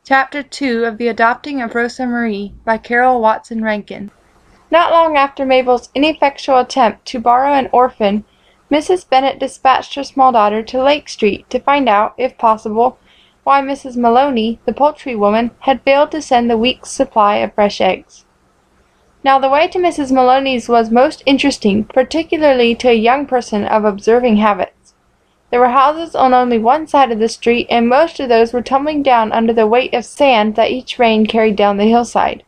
Chapter 2 of The Adopting of Rosa Marie by Carol Watson Rankin. Not long after Mabel's ineffectual attempt to borrow an orphan, Mrs. Bennet dispatched her small daughter to Lake Street to find out, if possible, why Mrs. Maloney, the poultry woman, had failed to send the week's supply of fresh eggs. Now the way to Mrs. Maloney's was most interesting, particularly to a young person of observing habits. There were houses on only one side of the street, and most of those were tumbling down under the weight of sand that each rain carried down the hillside.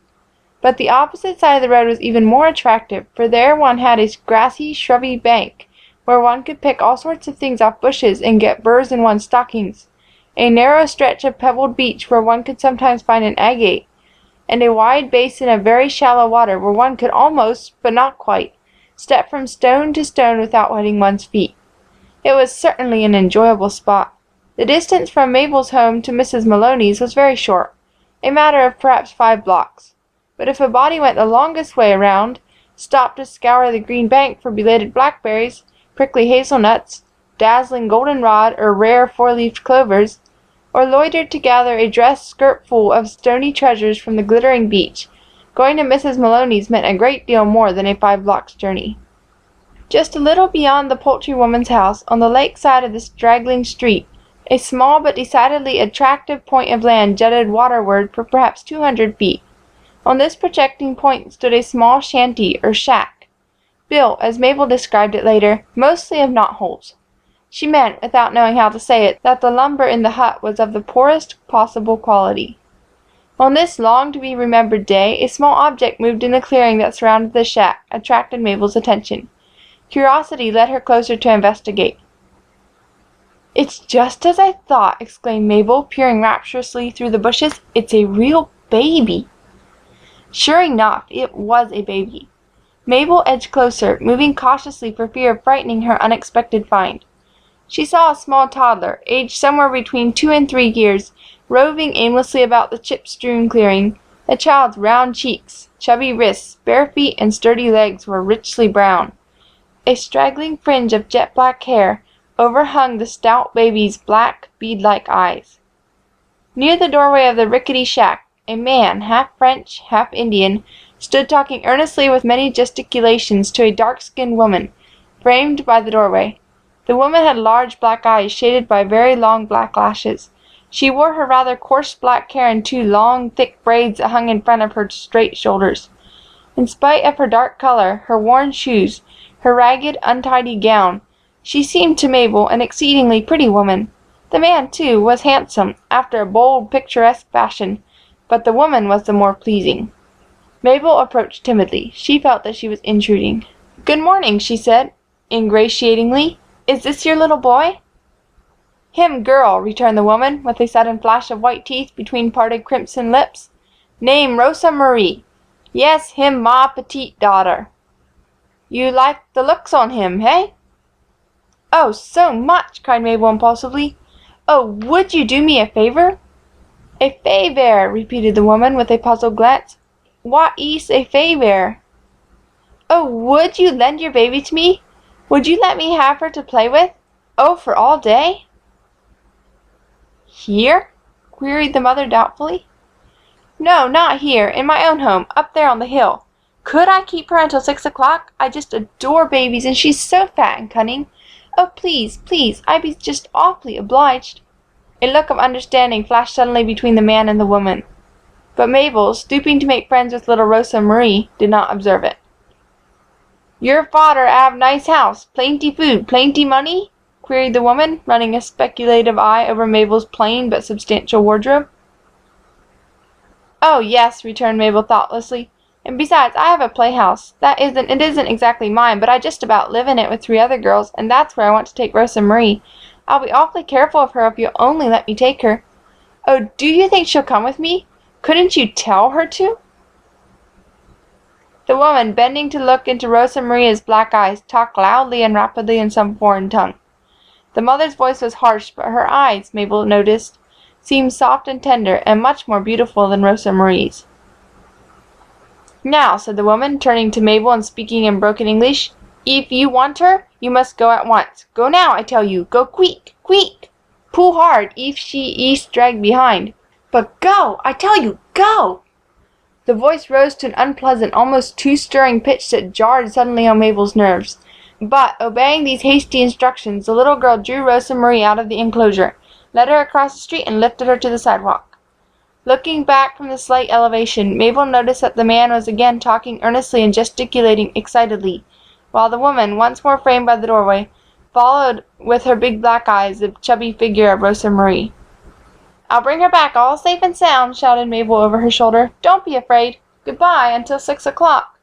But the opposite side of the road was even more attractive, for there one had a grassy, shrubby bank, where one could pick all sorts of things off bushes and get burrs in one's stockings, a narrow stretch of pebbled beach where one could sometimes find an agate, and a wide basin of very shallow water where one could almost, but not quite, step from stone to stone without wetting one's feet. It was certainly an enjoyable spot. The distance from Mabel's home to Mrs. Maloney's was very short, a matter of perhaps 5 blocks. But if a body went the longest way around, stopped to scour the green bank for belated blackberries, prickly hazelnuts, dazzling goldenrod, or rare four-leaved clovers, or loitered to gather a dress skirtful of stony treasures from the glittering beach, going to Mrs. Maloney's meant a great deal more than a 5 blocks journey. Just a little beyond the poultry woman's house, on the lake side of this straggling street, a small but decidedly attractive point of land jutted waterward for perhaps 200 feet. On this projecting point stood a small shanty or shack, built, as Mabel described it later, mostly of knotholes. She meant, without knowing how to say it, that the lumber in the hut was of the poorest possible quality. On this long-to-be-remembered day, a small object moved in the clearing that surrounded the shack, attracted Mabel's attention. Curiosity led her closer to investigate. "It's just as I thought," exclaimed Mabel, peering rapturously through the bushes. "It's a real baby." Sure enough, it was a baby. Mabel edged closer, moving cautiously for fear of frightening her unexpected find. She saw a small toddler, aged somewhere between 2 and 3 years, roving aimlessly about the chip-strewn clearing. The child's round cheeks, chubby wrists, bare feet, and sturdy legs were richly brown. A straggling fringe of jet-black hair overhung the stout baby's black, bead-like eyes. Near the doorway of the rickety shack, a man, half French, half Indian, stood talking earnestly with many gesticulations to a dark-skinned woman, framed by the doorway. The woman had large black eyes shaded by very long black lashes. She wore her rather coarse black hair in 2 long, thick braids that hung in front of her straight shoulders. In spite of her dark color, her worn shoes, her ragged, untidy gown, she seemed to Mabel an exceedingly pretty woman. The man, too, was handsome, after a bold, picturesque fashion, but the woman was the more pleasing. Mabel approached timidly. She felt that she was intruding. "Good morning," she said, ingratiatingly. "Is this your little boy?" "Him girl," returned the woman, with a sudden flash of white teeth between parted crimson lips. "Name Rosa Marie. Yes, him ma petite daughter. You like the looks on him, hey?" "Oh, so much!" cried Mabel impulsively. "Oh, would you do me a favor?" "A favor," repeated the woman, with a puzzled glance. "What is a favor?" "Oh, would you lend your baby to me? Would you let me have her to play with? Oh, for all day?" "Here?" queried the mother doubtfully. "No, not here. In my own home, up there on the hill. Could I keep her until 6 o'clock? I just adore babies, and she's so fat and cunning. Oh, please, please, I'd be just awfully obliged." A look of understanding flashed suddenly between the man and the woman. But Mabel, stooping to make friends with little Rosa Marie, did not observe it. "Your fader 'ave nice house, plenty food, plenty money?" queried the woman, running a speculative eye over Mabel's plain but substantial wardrobe. "Oh, yes," returned Mabel thoughtlessly. "And besides, I have a playhouse. It isn't exactly mine, but I just about live in it with 3 other girls, and that's where I want to take Rosa Marie. I'll be awfully careful of her if you'll only let me take her. Oh, do you think she'll come with me? Couldn't you tell her to?" The woman, bending to look into Rosa Maria's black eyes, talked loudly and rapidly in some foreign tongue. The mother's voice was harsh, but her eyes, Mabel noticed, seemed soft and tender, and much more beautiful than Rosa Marie's. "Now," said the woman, turning to Mabel and speaking in broken English, "if you want her, you must go at once. Go now, I tell you. Go queek, queek. Pull hard, if she is dragged behind. "But go! I tell you, go!" The voice rose to an unpleasant, almost too stirring pitch that jarred suddenly on Mabel's nerves. But, obeying these hasty instructions, the little girl drew Rosa Marie out of the enclosure, led her across the street, and lifted her to the sidewalk. Looking back from the slight elevation, Mabel noticed that the man was again talking earnestly and gesticulating excitedly, while the woman, once more framed by the doorway, followed with her big black eyes the chubby figure of Rosa Marie. "I'll bring her back all safe and sound," shouted Mabel over her shoulder. "Don't be afraid. Goodbye until 6 o'clock."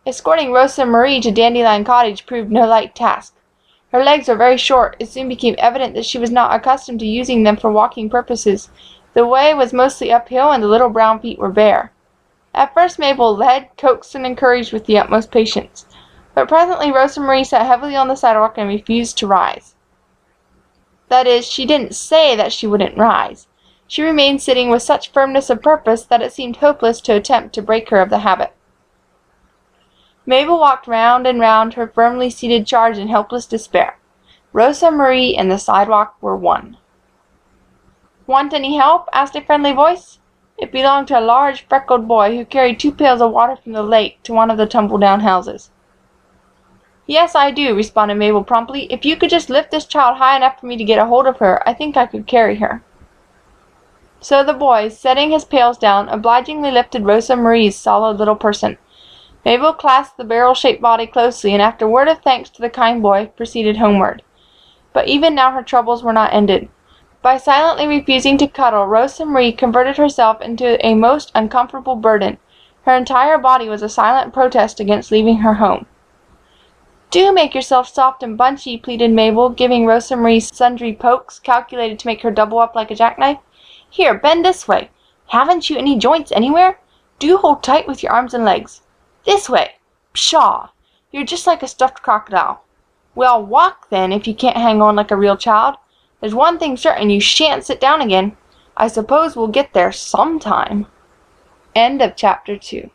Escorting Rosa Marie to Dandelion Cottage proved no light task. Her legs were very short. It soon became evident that she was not accustomed to using them for walking purposes. The way was mostly uphill, and the little brown feet were bare. At first Mabel led, coaxed, and encouraged with the utmost patience. But presently Rosa Marie sat heavily on the sidewalk and refused to rise. That is, she didn't say that she wouldn't rise. She remained sitting with such firmness of purpose that it seemed hopeless to attempt to break her of the habit. Mabel walked round and round her firmly seated charge in helpless despair. Rosa Marie and the sidewalk were one. "Want any help?" asked a friendly voice. It belonged to a large, freckled boy who carried 2 pails of water from the lake to one of the tumble-down houses. "Yes, I do," responded Mabel promptly. "If you could just lift this child high enough for me to get a hold of her, I think I could carry her." So the boy, setting his pails down, obligingly lifted Rosa Marie's solid little person. Mabel clasped the barrel-shaped body closely, and after a word of thanks to the kind boy, proceeded homeward. But even now her troubles were not ended. By silently refusing to cuddle, Rosa Marie converted herself into a most uncomfortable burden. Her entire body was a silent protest against leaving her home. "Do make yourself soft and bunchy," pleaded Mabel, giving Rosa Marie sundry pokes calculated to make her double up like a jackknife. "Here, bend this way. Haven't you any joints anywhere? Do hold tight with your arms and legs. This way. Pshaw! You're just like a stuffed crocodile. Well, walk then, if you can't hang on like a real child. There's one thing certain, you shan't sit down again. I suppose we'll get there sometime." End of chapter 2.